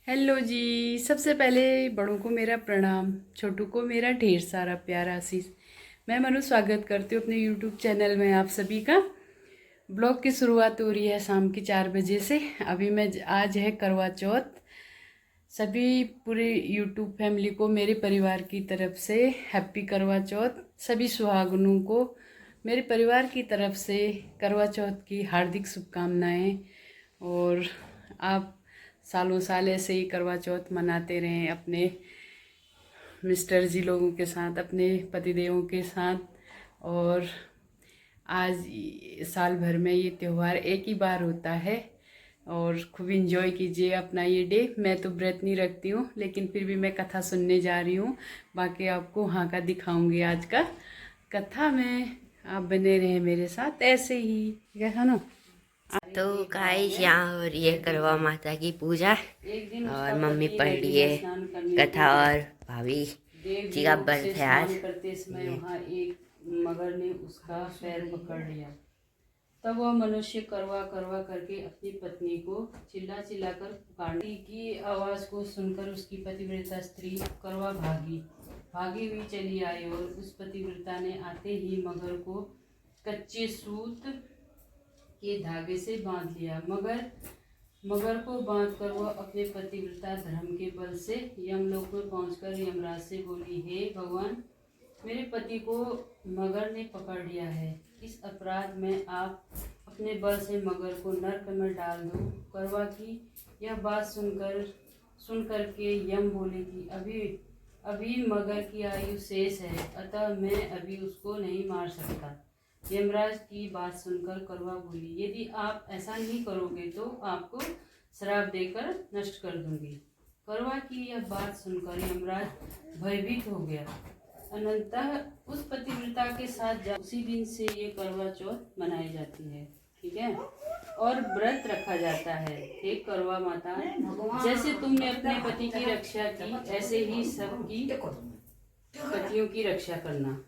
Hello जी। सबसे पहले बड़ों को मेरा प्रणाम, छोटू को मेरा ढेर सारा प्यार आशीष। मैं मनु स्वागत करती हूँ अपने यूट्यूब चैनल में आप सभी का। ब्लॉग की शुरुआत हो रही है शाम की 4 बजे से। अभी मैं आज है करवा चौथ। सभी पूरे यूट्यूब फैमिली को मेरे परिवार की तरफ से हैप्पी करवा चौथ। सभी सुहागनों को मेरे परिवार की तरफ से करवा चौथ की हार्दिक शुभकामनाएं। और आप सालों साल ऐसे ही करवा चौथ मनाते रहें अपने मिस्टर जी लोगों के साथ, अपने पतिदेवों के साथ। और आज साल भर में ये त्यौहार एक ही बार होता है और खूब इंजॉय कीजिए अपना ये डे। मैं तो व्रत नहीं रखती हूँ, लेकिन फिर भी मैं कथा सुनने जा रही हूँ। बाकी आपको वहाँ का दिखाऊंगी आज का कथा में। आप बने रहें मेरे साथ ऐसे ही, है ना। तो गाइस यहाँ हो रही है करवा माता की पूजा और मम्मी पढ़ रही है कथा और भाभी जी का बर्थ है आज। करते समय वहाँ एक मगर ने उसका पैर पकड़ लिया। तब वह मनुष्य करवा करवा करके अपनी पत्नी को चिल्ला चिल्ला कर पुकारने की आवाज को सुनकर उसकी पतिव्रता स्त्री करवा भागी हुई चली आई। और उस पतिव्रता ने आते ही मगर को कच्चे सूत के धागे से बांध लिया। मगर को बांधकर वह अपने पतिव्रता धर्म के बल से यमलोक में पहुंचकर यमराज से बोली, हे भगवान, मेरे पति को मगर ने पकड़ लिया है। इस अपराध में आप अपने बल से मगर को नरक में डाल दो। करवा की यह बात सुनकर के यम बोले कि अभी मगर की आयु शेष है, अतः मैं अभी उसको नहीं मार सकता। यमराज की बात सुनकर करवा बोली, यदि आप ऐसा नहीं करोगे तो आपको श्राप देकर नष्ट कर दूंगी। करवा की यह बात सुनकर यमराज भयभीत हो गया। अनंतः उस पतिव्रता के साथ उसी दिन से ये करवा चौथ मनाई जाती है, ठीक है, और व्रत रखा जाता है। हे करवा माता, जैसे तुमने अपने पति की रक्षा की, ऐसे ही सबकी पतियों की रक्षा करना।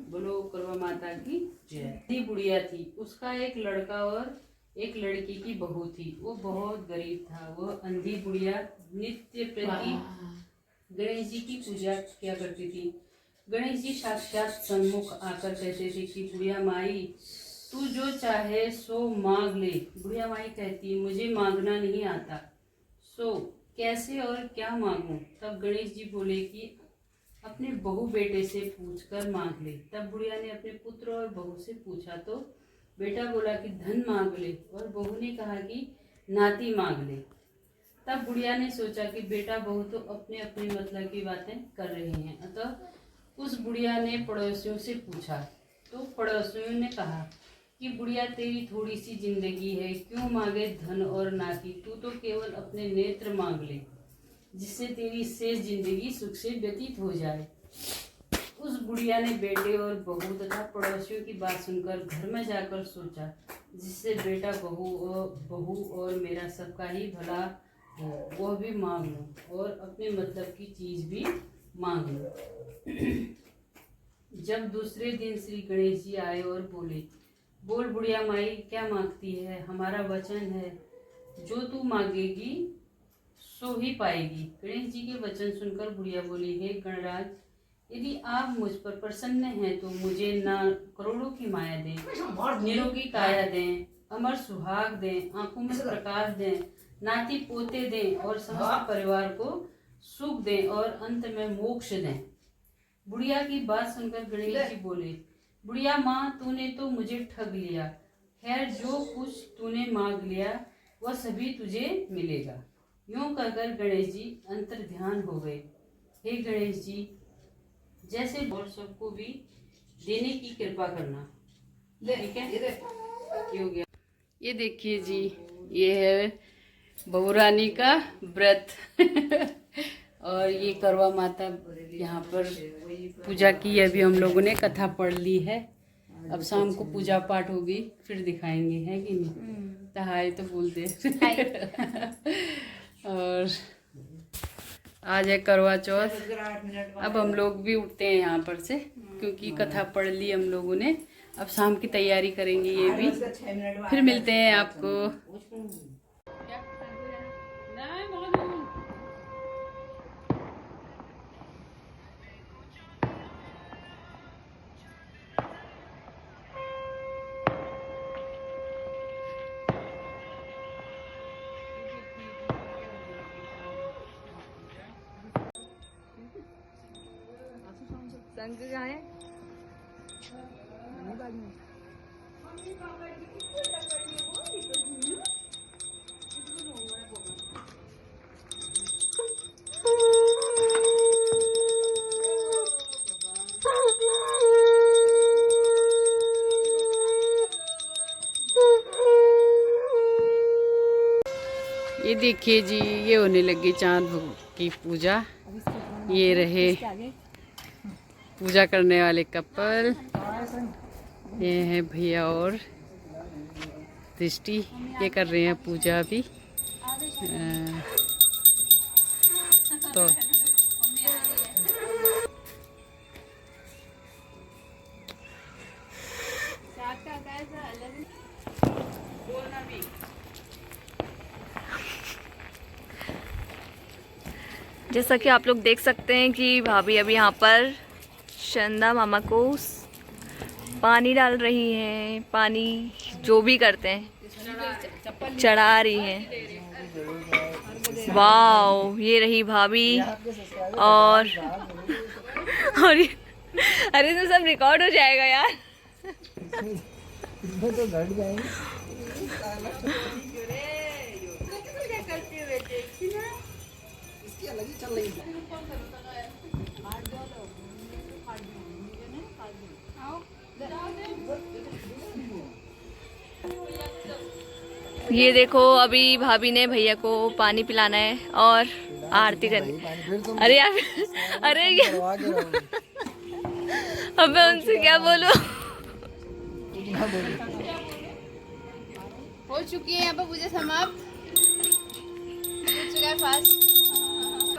बोलो करवा माता की जय। बुढ़िया थी, उसका एक लड़का और एक लड़की की बहू थी। वो बहुत गरीब था। वह अंधी बुढ़िया नित्य प्रति गणेश जी की पूजा किया करती थी। गणेश जी साक्षात सन्मुख आकर कहते थे कि बुढ़िया माई, तू जो चाहे सो मांग ले। बुढ़िया माई कहती, मुझे मांगना नहीं आता, सो कैसे और क्या मांगूं। तब गणेश जी बोले कि अपने बहू बेटे से पूछकर मांग ले। तब बुढ़िया ने अपने पुत्र और बहू से पूछा तो बेटा बोला कि धन मांग ले, और बहू ने कहा कि नाती मांग ले। तब बुढ़िया ने सोचा कि बेटा बहू तो अपने अपने मतलब की बातें कर रहे हैं, अतः उस बुढ़िया ने पड़ोसियों से पूछा। तो पड़ोसियों ने कहा कि बुढ़िया, तेरी थोड़ी सी जिंदगी है, क्यों मांगे धन और नाती, तू तो केवल अपने नेत्र मांग ले, जिससे तेरी शेष जिंदगी सुख से व्यतीत हो जाए। उस बुढ़िया ने बेटे और बहू तथा पड़ोसियों की बात सुनकर घर में जाकर सोचा, जिससे बेटा बहू और मेरा सबका ही भला हो, वह भी मांग लो और अपने मतलब की चीज भी मांग लो। जब दूसरे दिन श्री गणेश जी आए और बोले, बोल बुढ़िया माई, क्या मांगती है? हमारा वचन है, जो तू मांगेगी सो ही पाएगी। गणेश जी के वचन सुनकर बुढ़िया बोली, हे गणराज, यदि आप मुझ पर प्रसन्न हैं तो मुझे ना करोड़ों की माया दें, निरोगी काया दें, अमर सुहाग दें, आंखों में प्रकाश दें, नाती पोते दें और समस्त परिवार को सुख दें और अंत में मोक्ष दें। बुढ़िया की बात सुनकर गणेश जी बोले, बुढ़िया माँ, तूने तो मुझे ठग लिया। खैर, जो कुछ तूने मांग लिया वह सभी तुझे मिलेगा। यूं कहकर गणेश जी अंतर ध्यान हो गए। हे गणेश जी, जैसे और सबको भी देने की कृपा करना, ठीक है। ये हो गया। ये देखिए जी, ये है बहू रानी का व्रत और ये करवा माता यहाँ पर पूजा की। अभी हम लोगों ने कथा पढ़ ली है, अब शाम को पूजा पाठ होगी, फिर दिखाएंगे, है कि नहीं? तो हाय तो बोलते और आज है करवा चौथ। अब हम लोग भी उठते हैं यहाँ पर से, क्योंकि कथा पढ़ ली हम लोगों ने। अब शाम की तैयारी करेंगे ये भी, फिर मिलते हैं आपको। अंकल कहाँ है? ये देखिए जी, ये होने लगी चांद की पूजा। ये रहे पूजा करने वाले कपल, ये है भैया और दृष्टि, ये कर रहे हैं पूजा अभी। तो जैसा कि आप लोग देख सकते हैं कि भाभी अभी यहाँ पर चंदा मामा को पानी डाल रही हैं, पानी जो भी करते हैं चढ़ा रही हैं। वाओ, ये रही भाभी और अरे तो सब रिकॉर्ड हो जाएगा यार। तो घट जाएंगे। इसकी अलग ही चल रही है। ये देखो अभी भाभी ने भैया को पानी पिलाना है और आरती करनी। अरे यार, अरे अब मैं उनसे क्या बोलूं। हो चुकी है यहाँ पर पूजा समाप्त, हो चुका है फास्ट।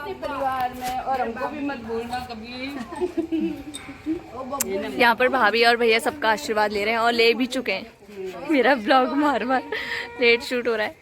परिवार में, और हमको भी मत भूलना कभी। यहाँ पर भाभी और भैया सबका आशीर्वाद ले रहे हैं और ले भी चुके हैं। मेरा ब्लॉग बार बार लेट शूट हो रहा है।